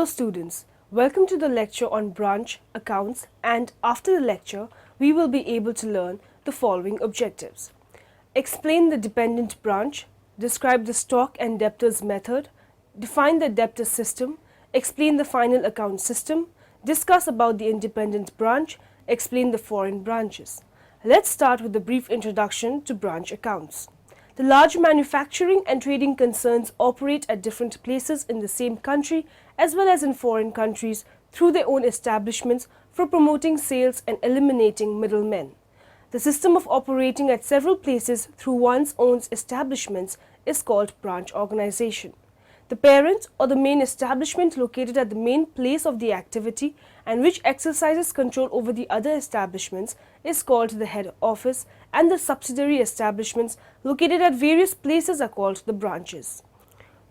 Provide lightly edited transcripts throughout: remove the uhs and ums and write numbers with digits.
Hello students, welcome to the lecture on branch accounts, and after the lecture we will be able to learn the following objectives. Explain the dependent branch, describe the stock and debtors method, define the debtor system, explain the final account system, discuss about the independent branch, explain the foreign branches. Let's start with a brief introduction to branch accounts. The large manufacturing and trading concerns operate at different places in the same country as well as in foreign countries through their own establishments for promoting sales and eliminating middlemen. The system of operating at several places through one's own establishments is called branch organization. The parent or the main establishment located at the main place of the activity and which exercises control over the other establishments is called the head office, and the subsidiary establishments located at various places are called the branches.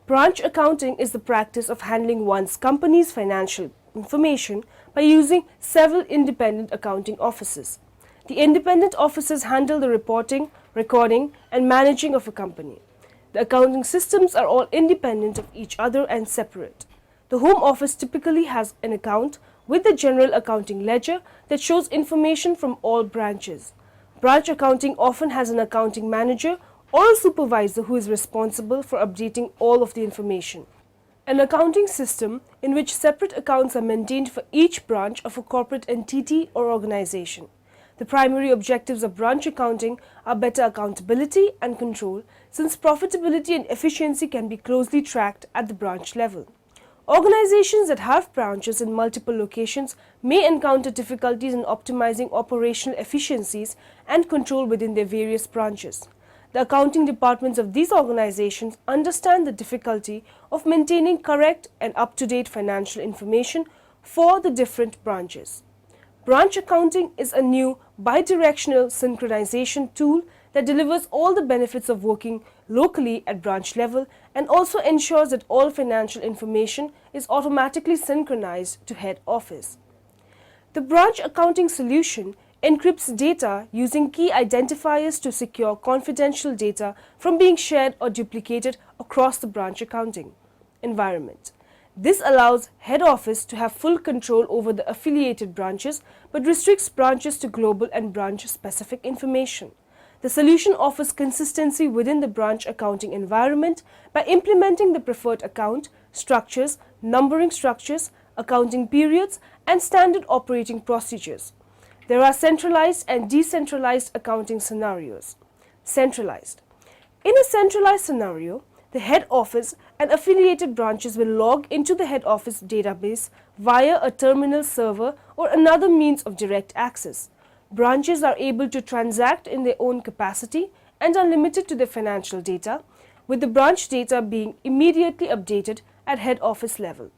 Branch accounting is the practice of handling one's company's financial information by using several independent accounting offices. The independent offices handle the reporting, recording, and managing of a company. The accounting systems are all independent of each other and separate. The home office typically has an account with the general accounting ledger that shows information from all branches. Branch accounting often has an accounting manager or a supervisor who is responsible for updating all of the information. An accounting system in which separate accounts are maintained for each branch of a corporate entity or organization. The primary objectives of branch accounting are better accountability and control, since profitability and efficiency can be closely tracked at the branch level. Organizations that have branches in multiple locations may encounter difficulties in optimizing operational efficiencies and control within their various branches. The accounting departments of these organizations understand the difficulty of maintaining correct and up-to-date financial information for the different branches. Branch accounting is a new bidirectional synchronization tool that delivers all the benefits of working locally at branch level and also ensures that all financial information is automatically synchronized to head office. The branch accounting solution encrypts data using key identifiers to secure confidential data from being shared or duplicated across the branch accounting environment. This allows head office to have full control over the affiliated branches but restricts branches to global and branch-specific information. The solution offers consistency within the branch accounting environment by implementing the preferred account, structures, numbering structures, accounting periods, and standard operating procedures. There are centralized and decentralized accounting scenarios. Centralized. In a centralized scenario, the head office and affiliated branches will log into the head office database via a terminal server or another means of direct access. Branches are able to transact in their own capacity and are limited to their financial data, with the branch data being immediately updated at head office level.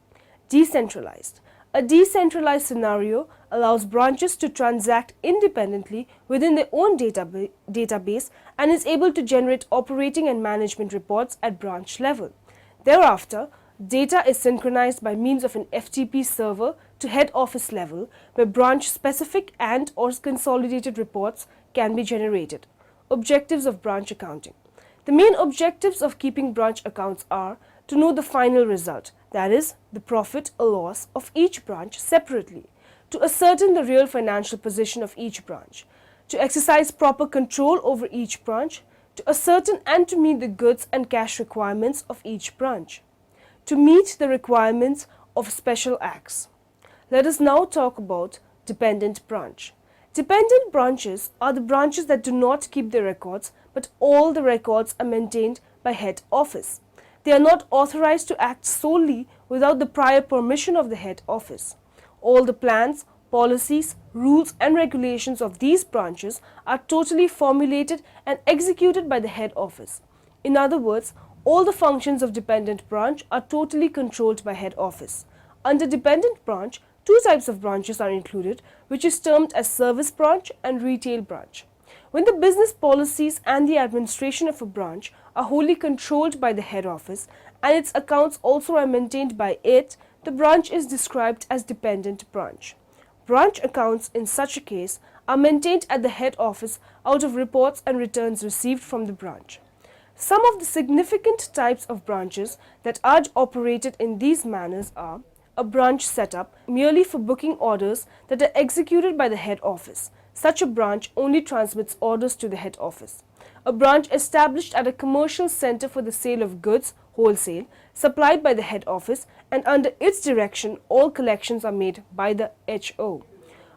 Decentralized. A decentralized scenario allows branches to transact independently within their own database and is able to generate operating and management reports at branch level. Thereafter, data is synchronized by means of an FTP server to head office level, where branch-specific and/or consolidated reports can be generated. Objectives of branch accounting. The main objectives of keeping branch accounts are to know the final result, that is, the profit or loss of each branch separately, to ascertain the real financial position of each branch, to exercise proper control over each branch, to ascertain and to meet the goods and cash requirements of each branch, to meet the requirements of special acts. Let us now talk about dependent branch. Dependent branches are the branches that do not keep their records, but all the records are maintained by head office. They are not authorized to act solely without the prior permission of the head office. All the plans, policies, rules and regulations of these branches are totally formulated and executed by the head office. In other words, all the functions of dependent branch are totally controlled by head office. Under dependent branch, two types of branches are included, which is termed as service branch and retail branch. When the business policies and the administration of a branch are wholly controlled by the head office and its accounts also are maintained by it, the branch is described as dependent branch. Branch accounts in such a case are maintained at the head office out of reports and returns received from the branch. Some of the significant types of branches that are operated in these manners are a branch setup merely for booking orders that are executed by the head office. Such a branch only transmits orders to the head office. A branch established at a commercial center for the sale of goods, wholesale, supplied by the head office, and under its direction all collections are made by the HO.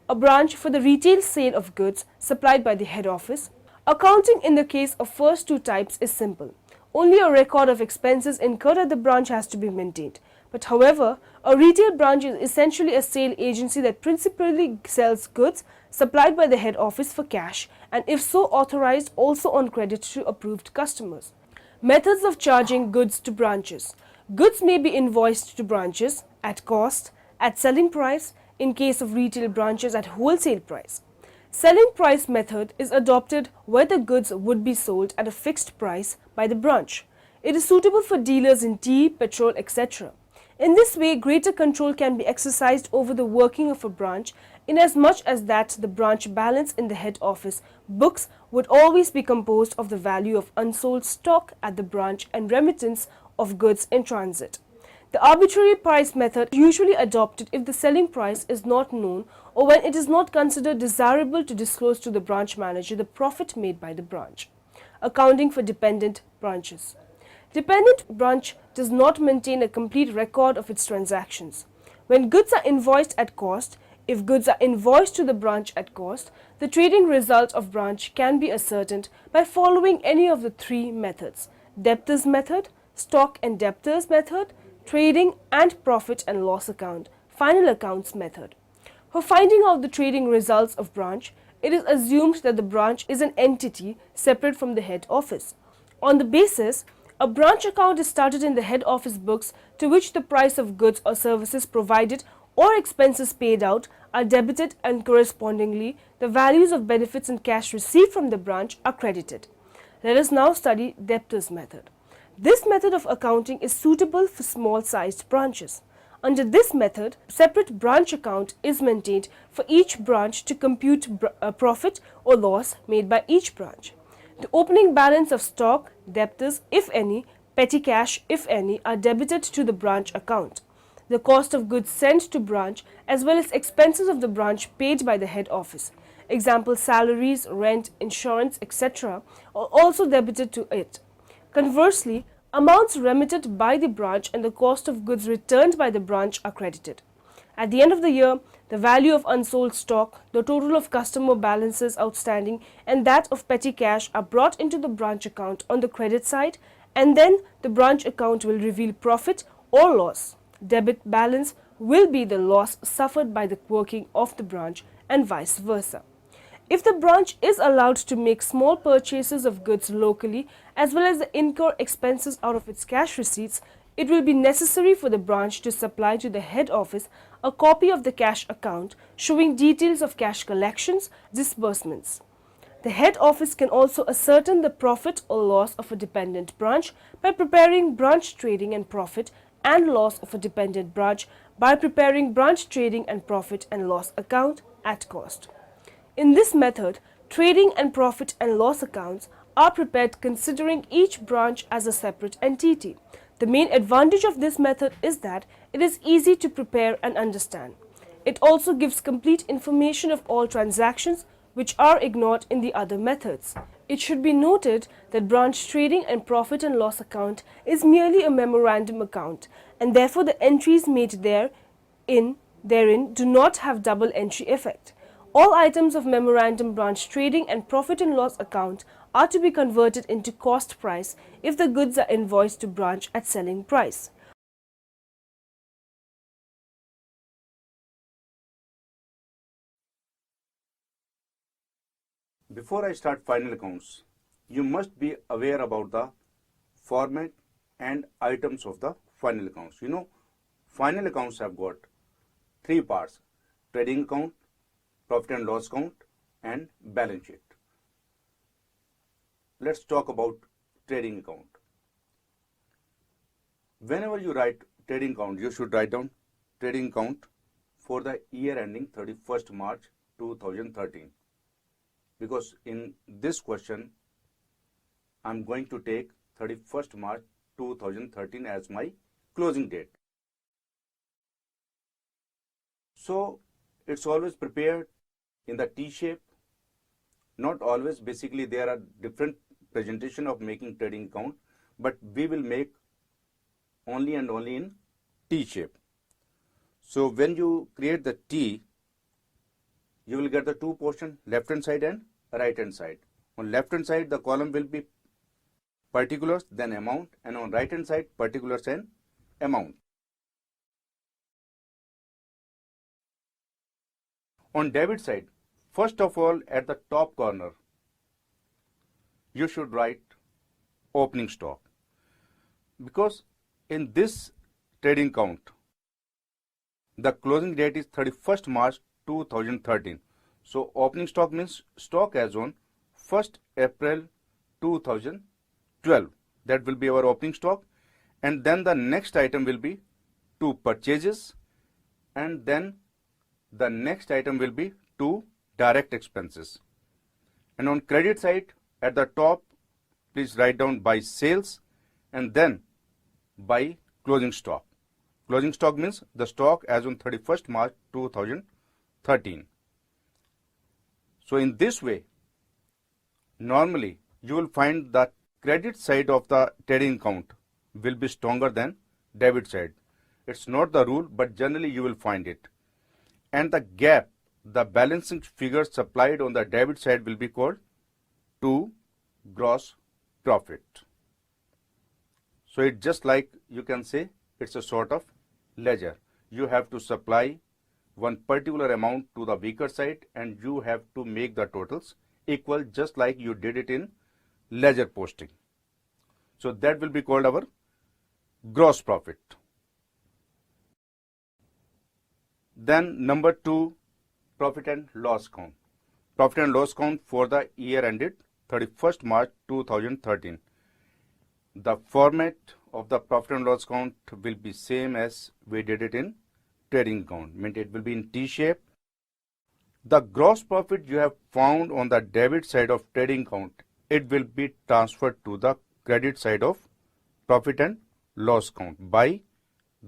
A branch for the retail sale of goods supplied by the head office. Accounting in the case of first two types is simple. Only a record of expenses incurred at the branch has to be maintained. But however, a retail branch is essentially a sale agency that principally sells goods supplied by the head office for cash, and if so authorized, also on credit to approved customers. Methods of charging goods to branches. Goods may be invoiced to branches at cost, at selling price, in case of retail branches at wholesale price. Selling price method is adopted where the goods would be sold at a fixed price by the branch. It is suitable for dealers in tea, petrol, etc. In this way, greater control can be exercised over the working of a branch, inasmuch as that the branch balance in the head office books would always be composed of the value of unsold stock at the branch and remittance of goods in transit. The arbitrary price method is usually adopted if the selling price is not known or when it is not considered desirable to disclose to the branch manager the profit made by the branch. Accounting for dependent branches. Dependent branch does not maintain a complete record of its transactions. When goods are invoiced at cost, if goods are invoiced to the branch at cost, the trading result of branch can be ascertained by following any of the three methods: debtors method, stock and debtors method, trading and profit and loss account, final accounts method. For finding out the trading results of branch, it is assumed that the branch is an entity separate from the head office. On the basis, a branch account is started in the head office books to which the price of goods or services provided or expenses paid out are debited, and correspondingly the values of benefits and cash received from the branch are credited. Let us now study debtors method. This method of accounting is suitable for small-sized branches. Under this method, a separate branch account is maintained for each branch to compute a profit or loss made by each branch. The opening balance of stock, debtors, if any, petty cash, if any, are debited to the branch account. The cost of goods sent to branch as well as expenses of the branch paid by the head office, example salaries, rent, insurance, etc., are also debited to it. Conversely, amounts remitted by the branch and the cost of goods returned by the branch are credited. At the end of the year, the value of unsold stock, the total of customer balances outstanding, and that of petty cash are brought into the branch account on the credit side, and then the branch account will reveal profit or loss. Debit balance will be the loss suffered by the working of the branch, and vice versa. If the branch is allowed to make small purchases of goods locally as well as incur expenses out of its cash receipts, it will be necessary for the branch to supply to the head office a copy of the cash account showing details of cash collections, disbursements. The head office can also ascertain the profit or loss of a dependent branch by preparing branch trading and profit and loss of a dependent branch by preparing branch trading and profit and loss account at cost. In this method, trading and profit and loss accounts are prepared considering each branch as a separate entity. The main advantage of this method is that it is easy to prepare and understand. It also gives complete information of all transactions which are ignored in the other methods. It should be noted that branch trading and profit and loss account is merely a memorandum account, and therefore the entries made therein do not have double entry effect. All items of memorandum branch trading and profit and loss account are to be converted into cost price if the goods are invoiced to branch at selling price. Before I start final accounts, you must be aware about the format and items of the final accounts. Final accounts have got three parts: trading account, profit and loss account, and balance sheet. Let's talk about trading account. Whenever you write trading account, you should write down trading account for the year ending 31st March 2013. Because in this question, I'm going to take 31st March 2013 as my closing date. So it's always prepared in the T shape. Not always, basically there are different presentation of making trading account, but we will make only and only in T shape. So when you create the T, you will get the two portion, left hand side and right hand side. On left hand side, the column will be particulars, then amount, and on right hand side, particulars and amount. On debit side, first of all, at the top corner, you should write opening stock, because in this trading count, the closing date is 31st March 2013. So opening stock means stock as on 1st April 2012. That will be our opening stock. And then the next item will be two purchases, and then the next item will be two direct expenses. And on credit side, at the top, please write down by sales and then by closing stock. Closing stock means the stock as on 31st March 2013. So in this way, normally you will find that credit side of the trading account will be stronger than debit side. It's not the rule, but generally you will find it. And the gap, the balancing figures supplied on the debit side will be called to gross profit. So it's just like you can say it's a sort of ledger. You have to supply one particular amount to the weaker side and you have to make the totals equal, just like you did it in ledger posting. So that will be called our gross profit. Then number 2, profit and loss count. Profit and loss count for the year ended 31st March 2013. The format of the profit and loss count will be same as we did it in trading account. Means it will be in T shape. The gross profit you have found on the debit side of trading account, it will be transferred to the credit side of profit and loss count by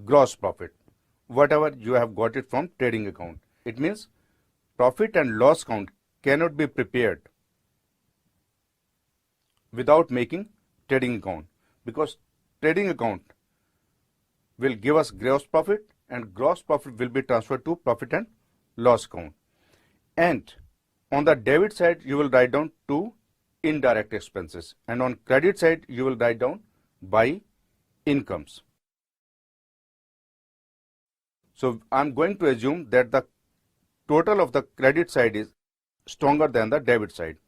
gross profit, whatever you have got it from trading account. It means profit and loss count cannot be prepared without making trading account, because trading account will give us gross profit and gross profit will be transferred to profit and loss count. And on the debit side, you will write down two indirect expenses, and on credit side, you will write down by incomes. So I'm going to assume that the total of the credit side is stronger than the debit side.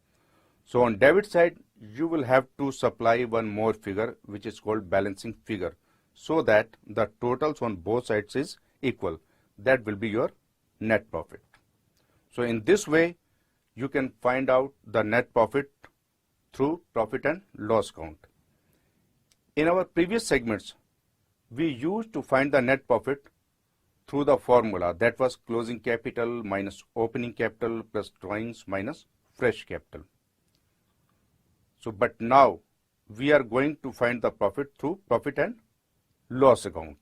So on debit side, you will have to supply one more figure, which is called balancing figure, so that the totals on both sides is equal. That will be your net profit. So in this way, you can find out the net profit through profit and loss count. In our previous segments, we used to find the net profit through the formula, that was closing capital minus opening capital plus drawings minus fresh capital. So, but now we are going to find the profit through profit and loss account.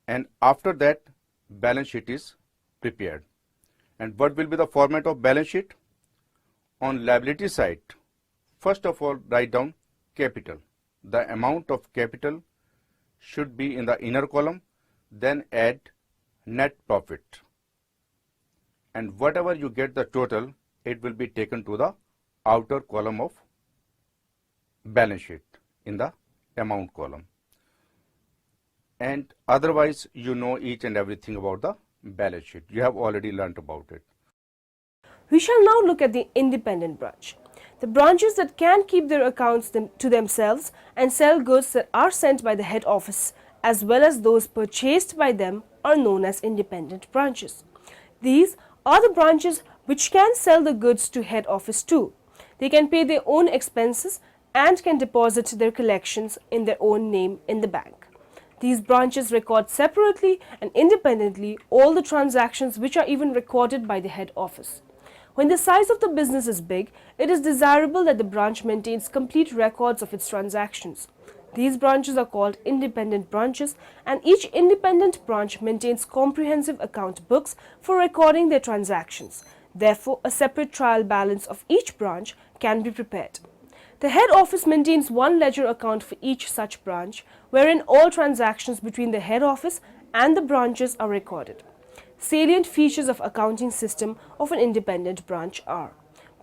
And after that, balance sheet is prepared. And what will be the format of balance sheet? On liability side, first of all, write down capital. The amount of capital should be in the inner column, then add net profit. And whatever you get the total, it will be taken to the outer column of balance sheet in the amount column. And otherwise, you know each and everything about the balance sheet. You have already learnt about it. We shall now look at the independent branch. The branches that can keep their accounts to themselves and sell goods that are sent by the head office, as well as those purchased by them, are known as independent branches. These are the branches which can sell the goods to head office too. They can pay their own expenses and can deposit their collections in their own name in the bank. These branches record separately and independently all the transactions which are even recorded by the head office. When the size of the business is big, it is desirable that the branch maintains complete records of its transactions. These branches are called independent branches, and each independent branch maintains comprehensive account books for recording their transactions. Therefore, a separate trial balance of each branch can be prepared. The head office maintains one ledger account for each such branch, wherein all transactions between the head office and the branches are recorded. Salient features of accounting system of an independent branch are: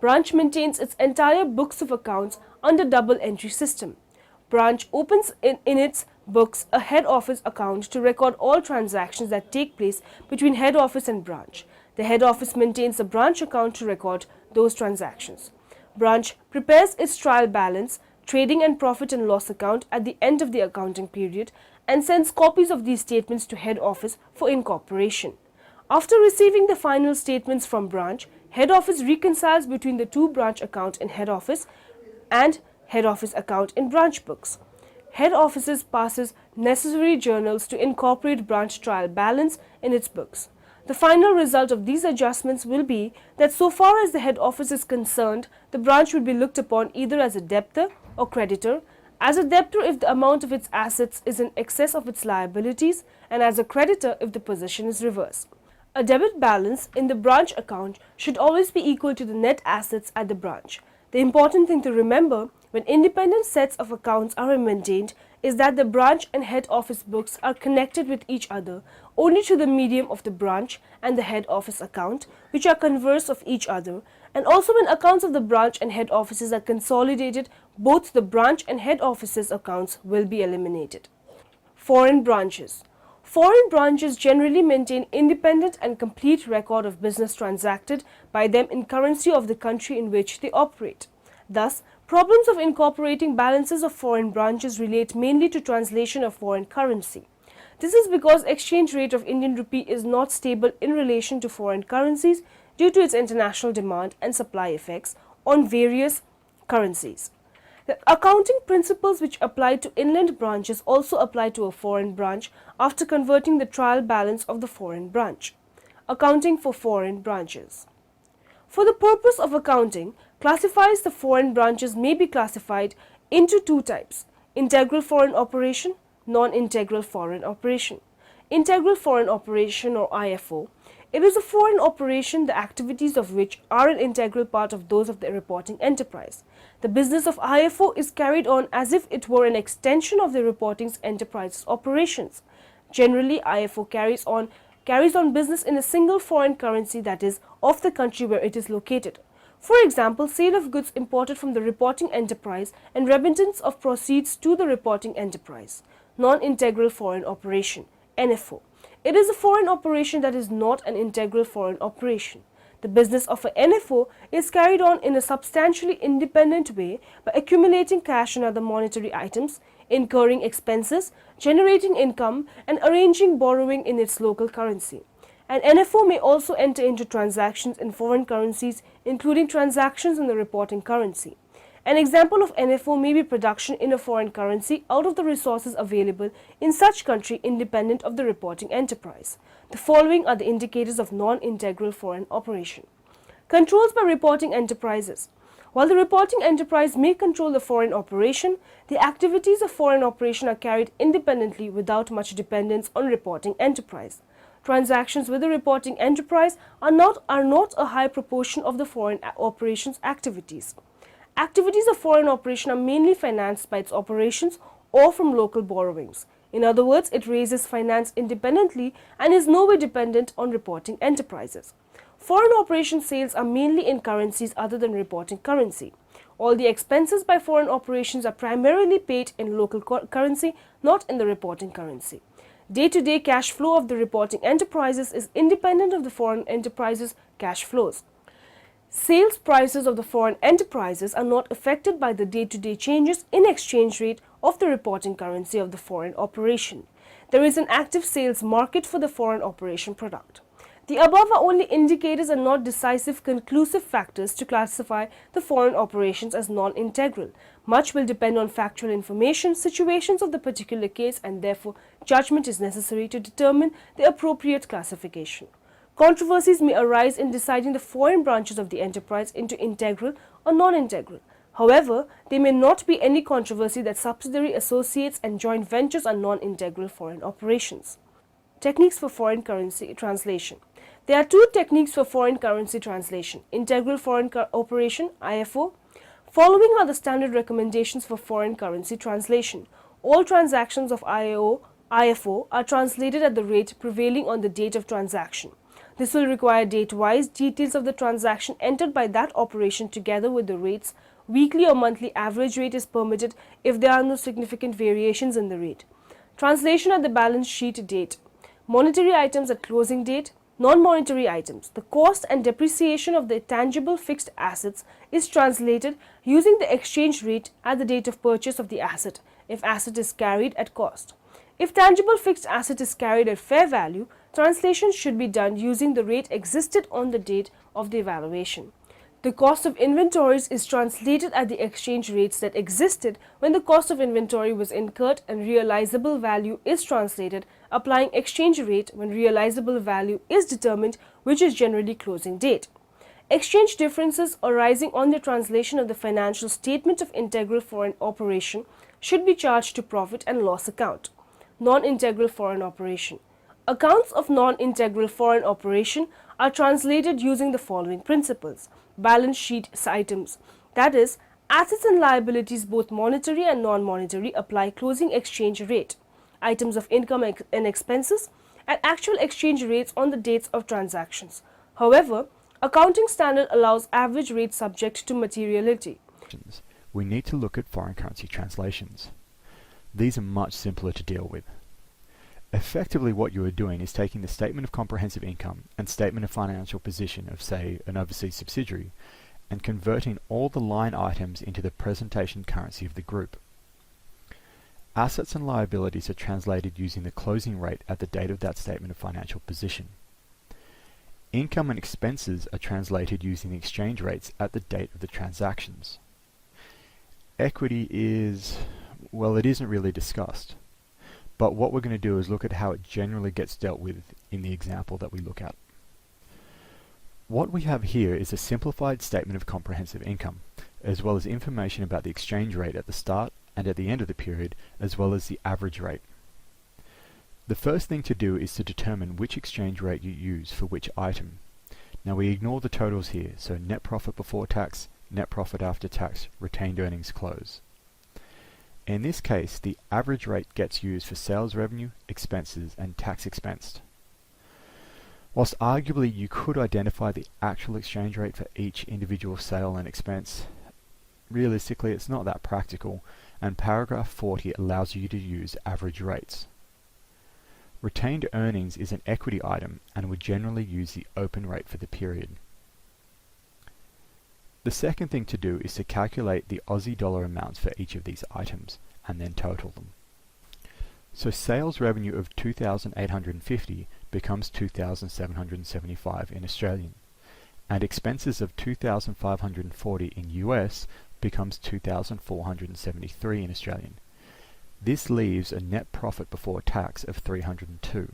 branch maintains its entire books of accounts under double entry system. Branch opens in its books a head office account to record all transactions that take place between head office and branch. The head office maintains a branch account to record those transactions. Branch prepares its trial balance, trading and profit and loss account at the end of the accounting period and sends copies of these statements to head office for incorporation. After receiving the final statements from branch, head office reconciles between the two branch account in head office and head office account in branch books. Head offices passes necessary journals to incorporate branch trial balance in its books. The final result of these adjustments will be that so far as the head office is concerned, the branch will be looked upon either as a debtor or creditor, as a debtor if the amount of its assets is in excess of its liabilities, and as a creditor if the position is reversed. A debit balance in the branch account should always be equal to the net assets at the branch. The important thing to remember when independent sets of accounts are maintained is that the branch and head office books are connected with each other only through the medium of the branch and the head office account, which are converse of each other, and also when accounts of the branch and head offices are consolidated, both the branch and head offices accounts will be eliminated. Foreign branches. Foreign branches generally maintain independent and complete record of business transacted by them in currency of the country in which they operate. Thus, problems of incorporating balances of foreign branches relate mainly to translation of foreign currency. This is because exchange rate of Indian rupee is not stable in relation to foreign currencies due to its international demand and supply effects on various currencies. The accounting principles which apply to inland branches also apply to a foreign branch after converting the trial balance of the foreign branch. Accounting for foreign branches. For the purpose of accounting, classifies the foreign branches may be classified into two types: integral foreign operation, non-integral foreign operation. Integral foreign operation, or IFO, it is a foreign operation the activities of which are an integral part of those of the reporting enterprise. The business of IFO is carried on as if it were an extension of the reporting enterprise's operations. Generally, IFO carries on business in a single foreign currency, that is, of the country where it is located. For example, sale of goods imported from the reporting enterprise and remittance of proceeds to the reporting enterprise. Non-integral foreign operation, NFO. It is a foreign operation that is not an integral foreign operation. The business of a NFO is carried on in a substantially independent way by accumulating cash and other monetary items, incurring expenses, generating income, and arranging borrowing in its local currency. An NFO may also enter into transactions in foreign currencies, including transactions in the reporting currency. An example of NFO may be production in a foreign currency out of the resources available in such country independent of the reporting enterprise. The following are the indicators of non-integral foreign operation. Controls by reporting enterprises. While the reporting enterprise may control the foreign operation, the activities of foreign operation are carried independently without much dependence on reporting enterprise. Transactions with the reporting enterprise are not a high proportion of the foreign operations activities. Activities of foreign operation are mainly financed by its operations or from local borrowings. In other words, it raises finance independently and is nowhere dependent on reporting enterprises. Foreign operation sales are mainly in currencies other than reporting currency. All the expenses by foreign operations are primarily paid in local currency, not in the reporting currency. Day-to-day cash flow of the reporting enterprises is independent of the foreign enterprises' cash flows. Sales prices of the foreign enterprises are not affected by the day-to-day changes in exchange rate of the reporting currency of the foreign operation. There is an active sales market for the foreign operation product. The above are only indicators and not decisive conclusive factors to classify the foreign operations as non-integral. Much will depend on factual information, situations of the particular case, and therefore judgment is necessary to determine the appropriate classification. Controversies may arise in deciding the foreign branches of the enterprise into integral or non-integral. However, there may not be any controversy that subsidiary associates and joint ventures are non-integral foreign operations. Techniques for foreign currency translation. There are two techniques for foreign currency translation: integral foreign operation (IFO). Following are the standard recommendations for foreign currency translation. All transactions of IFO are translated at the rate prevailing on the date of transaction. This will require date-wise details of the transaction entered by that operation together with the rates. Weekly or monthly average rate is permitted if there are no significant variations in the rate. Translation at the balance sheet date. Monetary items at closing date. Non-monetary items. The cost and depreciation of the tangible fixed assets is translated using the exchange rate at the date of purchase of the asset, if asset is carried at cost. If tangible fixed asset is carried at fair value, translation should be done using the rate existed on the date of the evaluation. The cost of inventories is translated at the exchange rates that existed when the cost of inventory was incurred, and realizable value is translated applying exchange rate when realizable value is determined, which is generally closing date. Exchange differences arising on the translation of the financial statement of integral foreign operation should be charged to profit and loss account. Non-integral foreign operation. Accounts of non-integral foreign operation are translated using the following principles. Balance sheet items, that is, assets and liabilities, both monetary and non-monetary, apply closing exchange rate. Items of income and expenses at actual exchange rates on the dates of transactions. However, accounting standard allows average rates subject to materiality. We need to look at foreign currency translations. These are much simpler to deal with. Effectively, what you are doing is taking the statement of comprehensive income and statement of financial position of, say, an overseas subsidiary, and converting all the line items into the presentation currency of the group. Assets and liabilities are translated using the closing rate at the date of that statement of financial position. Income and expenses are translated using the exchange rates at the date of the transactions. Equity is, well, it isn't really discussed. But what we're going to do is look at how it generally gets dealt with in the example that we look at. What we have here is a simplified statement of comprehensive income, as well as information about the exchange rate at the start and at the end of the period, as well as the average rate. The first thing to do is to determine which exchange rate you use for which item. Now we ignore the totals here, so net profit before tax, net profit after tax, retained earnings close. In this case, the average rate gets used for sales revenue, expenses, and tax expensed. Whilst arguably you could identify the actual exchange rate for each individual sale and expense, realistically it's not that practical, and paragraph 40 allows you to use average rates. Retained earnings is an equity item and would generally use the open rate for the period. The second thing to do is to calculate the Aussie dollar amounts for each of these items and then total them. So sales revenue of 2,850 becomes 2,775 in Australian, and expenses of 2,540 in US becomes 2,473 in Australian. This leaves a net profit before tax of 302.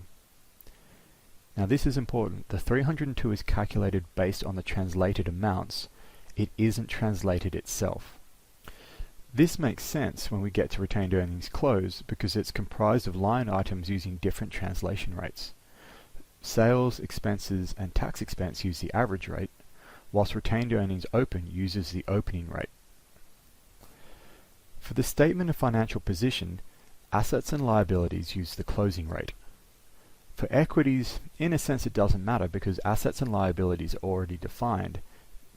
Now this is important. The 302 is calculated based on the translated amounts. It isn't translated itself. This makes sense when we get to retained earnings close because it's comprised of line items using different translation rates. Sales, expenses, and tax expense use the average rate, whilst retained earnings open uses the opening rate. For the statement of financial position, assets and liabilities use the closing rate. For equities, in a sense it doesn't matter because assets and liabilities are already defined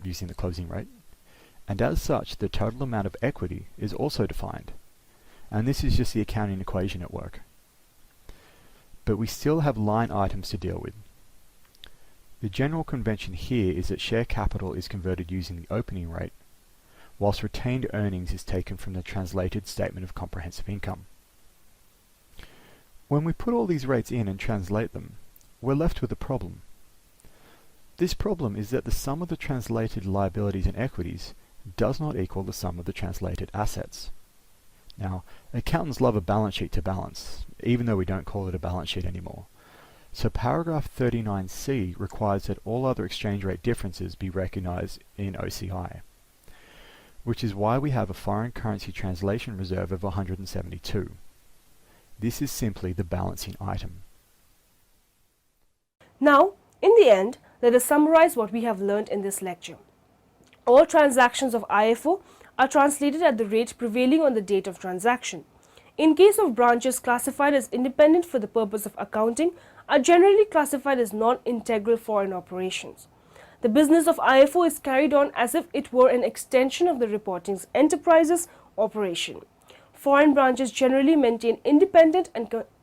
using the closing rate, and as such the total amount of equity is also defined, and this is just the accounting equation at work. But we still have line items to deal with. The general convention here is that share capital is converted using the opening rate, whilst retained earnings is taken from the translated statement of comprehensive income. When we put all these rates in and translate them, we're left with a problem. This problem is that the sum of the translated liabilities and equities does not equal the sum of the translated assets. Now, accountants love a balance sheet to balance, even though we don't call it a balance sheet anymore. So paragraph 39C requires that all other exchange rate differences be recognized in OCI. which is why we have a foreign currency translation reserve of 172. This is simply the balancing item. Now, in the end, let us summarize what we have learned in this lecture. All transactions of IFO are translated at the rate prevailing on the date of transaction. In case of branches classified as independent for the purpose of accounting, are generally classified as non-integral foreign operations. The business of IFO is carried on as if it were an extension of the reporting's enterprise's operation. Foreign branches generally maintain independent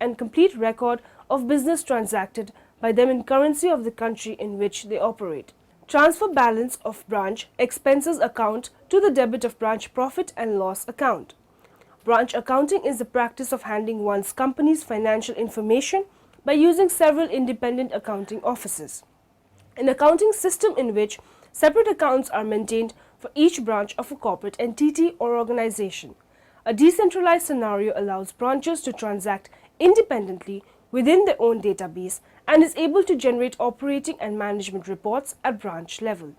and complete record of business transacted by them in currency of the country in which they operate. Transfer balance of branch expenses account to the debit of branch profit and loss account. Branch accounting is the practice of handling one's company's financial information by using several independent accounting offices. An accounting system in which separate accounts are maintained for each branch of a corporate entity or organization. A decentralized scenario allows branches to transact independently within their own database and is able to generate operating and management reports at branch level.